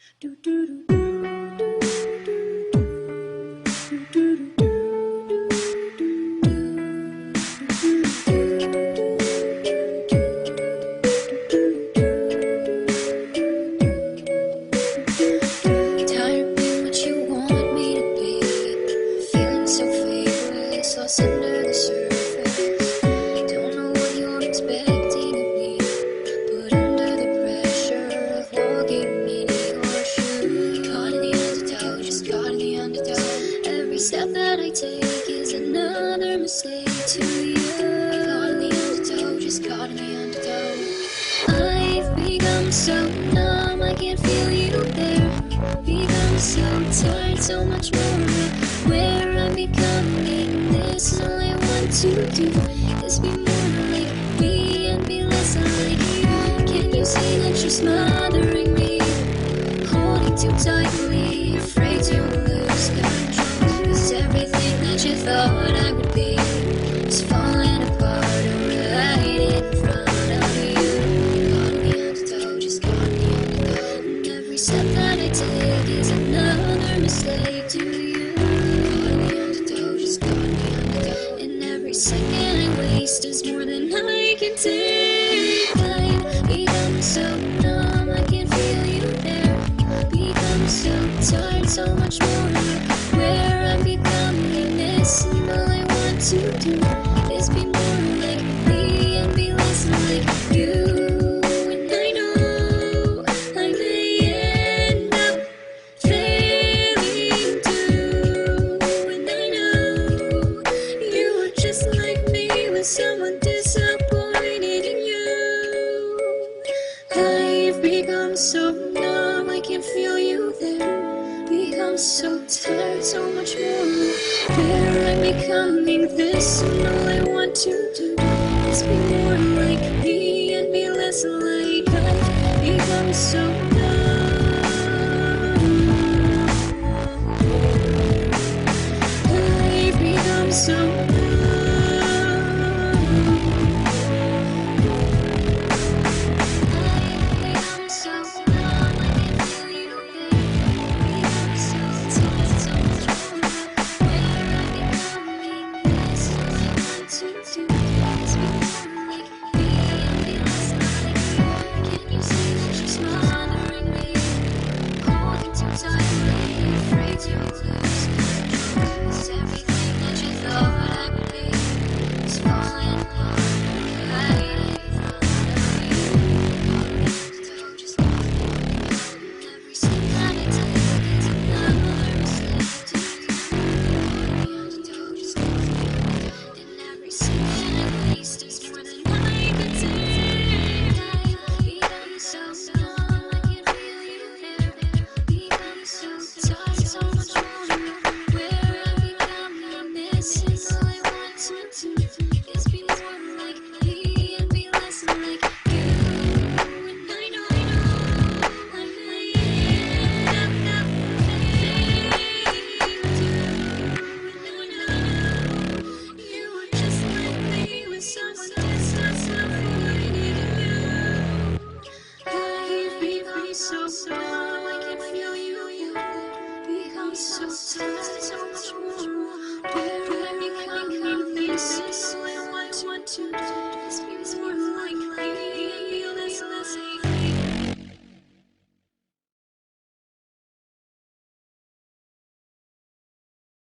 Do do do do do do do Tired of being what you want me to be, feeling so faithless, lost under the surface. Don't know what you're expecting of me, but under the pressure of walking in your shoes. Caught in the undertow, just caught in the undertow. Every step that I take is another mistake to you. Caught in the undertow, just caught in the undertow. I've become so numb, I can't feel you there. Become so tired, so much more where I'm becoming. This all I want to do is be more like me and be less like you. Can you see that you're smothering me, holding too tightly, afraid to lose control? 'Cause everything that you thought I would be is falling apart right in front of you. Caught in the undertow, just caught in the undertow. And every step that I take is another mistake to you. Caught in the undertow, just caught in the undertow. And every second I waste is more than I can take. I've become so numb, I can't feel you there. Become so tired, so much more where I'm becoming. This and all I want to do is be more like me and be less like you. And I know I may end up failing too. And I know you are just like me when someone disappointed in you. I've become so numb, I can't feel you there. Become so tired, so much more where I'm becoming. This and all I want to do is be more like me and be less like I've become so numb.